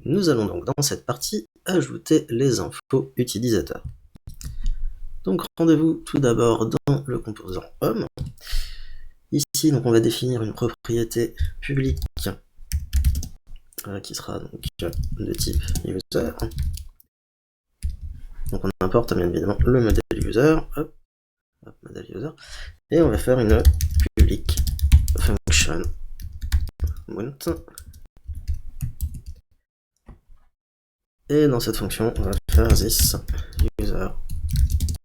Nous allons donc dans cette partie ajouter les infos utilisateurs. Donc rendez-vous tout d'abord dans le composant Home. Ici donc on va définir une propriété publique qui sera donc de type user. Donc on importe bien évidemment le modèle user, modèle user, et on va faire une public function mount. Et dans cette fonction, on va faire this user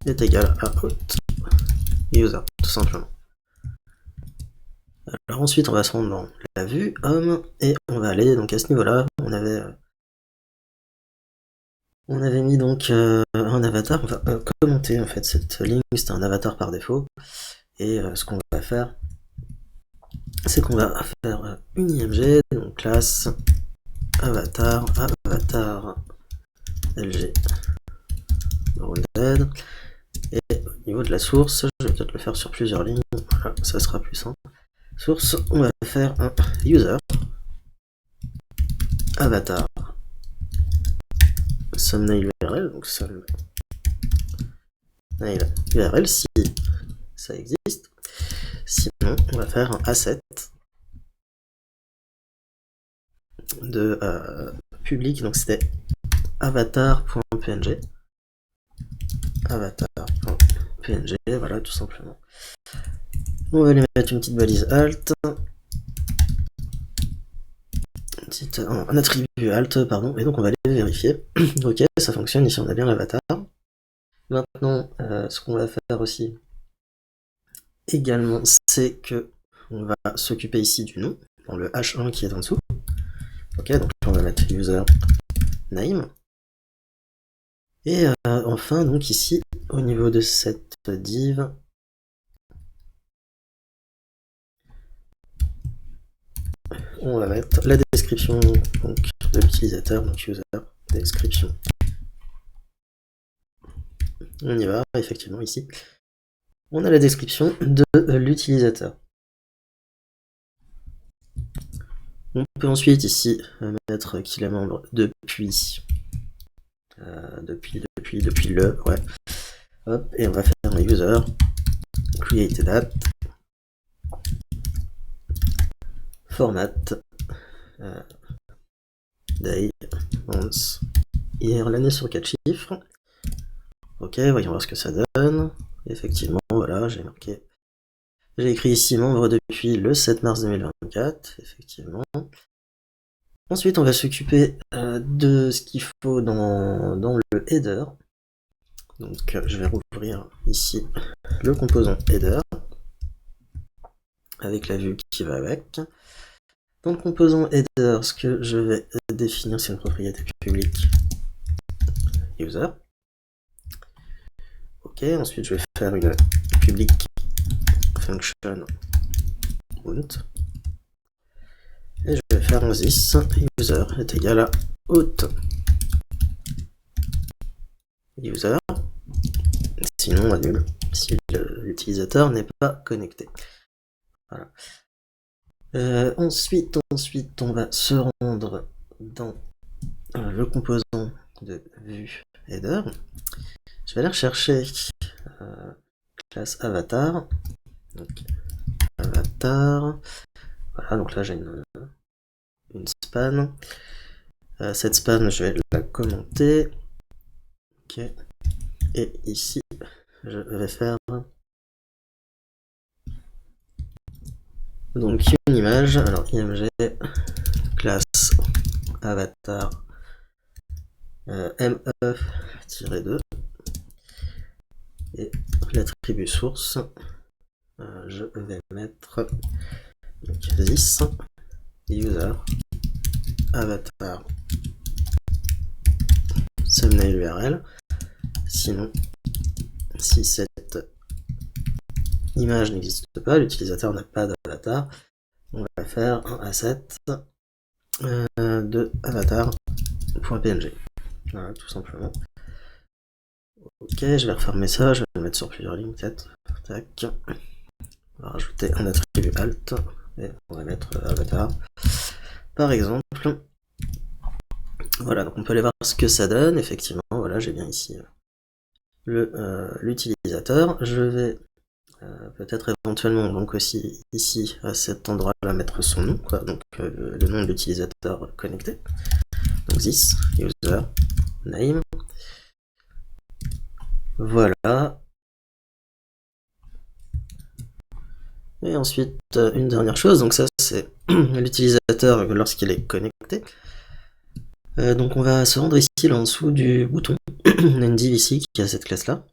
est égal à out user, tout simplement. Alors ensuite, on va se rendre dans la vue home et on va aller donc à ce niveau-là. On avait mis donc un avatar. On va commenter en fait cette ligne. C'était un avatar par défaut. Et ce qu'on va faire, c'est qu'on va faire une IMG, donc classe avatar LG rounded. Et au niveau de la source, je vais peut-être le faire sur plusieurs lignes. Voilà, ça sera plus simple. Source, on va faire un user avatar thumbnail URL, donc thumbnail URL si ça existe. Sinon, on va faire un asset de public, donc c'était avatar.png. Avatar.png, voilà, tout simplement. On va lui mettre une petite balise alt. Un attribut alt, pardon, et donc on va aller vérifier. Ok, ça fonctionne, ici on a bien l'avatar. Maintenant, ce qu'on va faire aussi également, c'est que on va s'occuper ici du nom, dans le H1 qui est en dessous. Ok, donc on va mettre user name. Et enfin, donc ici, au niveau de cette div, on va mettre la description donc, de l'utilisateur, donc user description. On y va, effectivement, ici. On a la description de l'utilisateur. On peut ensuite ici mettre qu'il est membre depuis le, ouais. Hop, et on va faire un user created at format day month hier l'année sur 4 chiffres. Ok, voyons voir ce que ça donne. Effectivement, voilà, j'ai écrit ici membre depuis le 7 mars 2024, effectivement. Ensuite, on va s'occuper de ce qu'il faut dans le header. Donc, je vais rouvrir ici le composant header avec la vue qui va avec. Dans le composant header, ce que je vais définir, c'est une propriété publique user. Ok, ensuite je vais faire une public function mount. Et je vais faire un this user est égal à out user. Sinon, on annule si l'utilisateur n'est pas connecté. Voilà. Ensuite, on va se rendre dans le composant de vue header. Je vais aller rechercher classe avatar. Donc, avatar. Voilà, donc là j'ai une span. Cette span, je vais la commenter. Ok. Et ici, je vais faire donc une image. Alors img classe avatar me-2 et l'attribut source. Je vais mettre this user avatar thumbnail URL. Sinon, si cette image n'existe pas, l'utilisateur n'a pas d'avatar, on va faire un asset de avatar.png. Voilà, tout simplement. Ok, je vais refermer ça, je vais le mettre sur plusieurs lignes peut-être. Tac. On va rajouter un attribut alt et on va mettre avatar. Par exemple, Voilà, donc on peut aller voir ce que ça donne. Effectivement, voilà, j'ai bien ici l'utilisateur. Je vais peut-être éventuellement donc aussi ici à cet endroit-là mettre son nom, quoi, donc le nom de l'utilisateur connecté. Donc this user name. Voilà. Et ensuite, une dernière chose, donc ça c'est l'utilisateur lorsqu'il est connecté. Donc on va se rendre ici là en dessous du bouton. On a une div ici qui a cette classe là.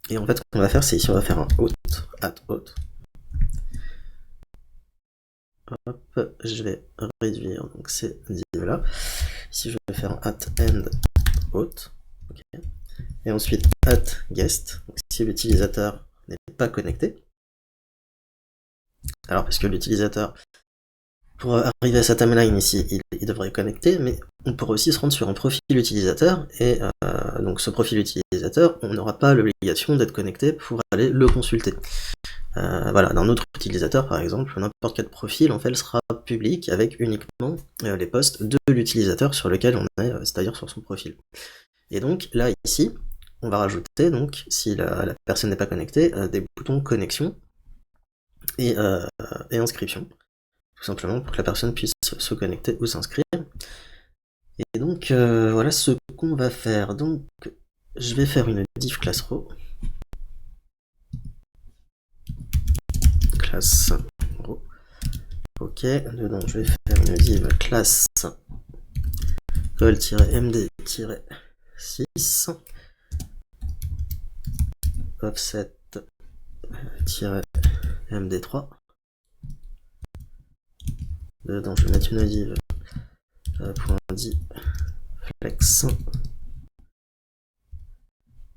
Et en fait, ce qu'on va faire, c'est ici on va faire un out, out. Hop, je vais réduire donc ces divs là. Ici je vais faire un end out. Okay. Et ensuite guest. Donc si l'utilisateur n'est pas connecté. Alors parce que l'utilisateur, pour arriver à sa timeline ici, il devrait connecter, mais on pourrait aussi se rendre sur un profil utilisateur, et donc ce profil utilisateur, on n'aura pas l'obligation d'être connecté pour aller le consulter. Voilà, d'un autre utilisateur par exemple, n'importe quel profil en fait sera public avec uniquement les posts de l'utilisateur sur lequel on est, c'est-à-dire sur son profil. Et donc là ici, on va rajouter donc si la personne n'est pas connectée, des boutons connexion et inscription, tout simplement pour que la personne puisse se connecter ou s'inscrire. Et donc voilà ce qu'on va faire. Donc je vais faire une div class row. Classe row. Ok, dedans je vais faire une div class call-md-6 offset-md3. Dedans je vais mettre une div .d flex.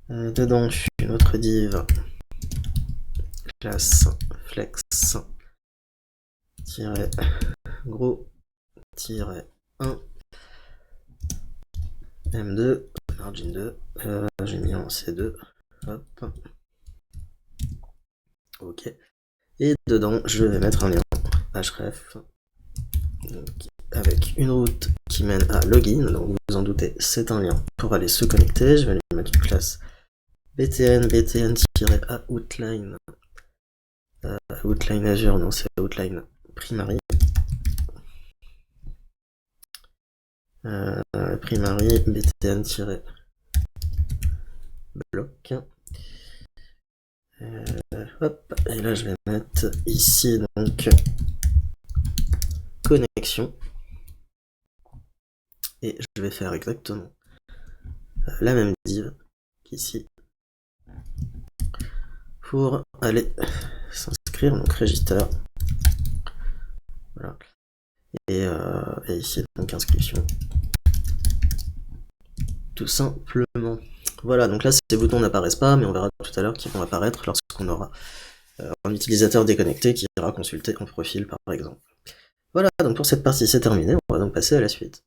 Dedans une autre div classe flex gros 1 M2 margin 2 j'ai mis en C2 hop ok et dedans je vais mettre un lien href donc, avec une route qui mène à login, donc vous vous en doutez c'est un lien pour aller se connecter. Je vais lui mettre une classe btn-outline outline Azure, non c'est outline primary primary btn-bloc hop, et là je vais mettre ici donc connexion et je vais faire exactement la même div qu'ici pour aller s'inscrire, donc register, voilà, et ici donc inscription, tout simplement. Voilà, donc là ces boutons n'apparaissent pas, mais on verra tout à l'heure qu'ils vont apparaître lorsqu'on aura un utilisateur déconnecté qui ira consulter un profil par exemple. Voilà, donc pour cette partie c'est terminé, on va donc passer à la suite.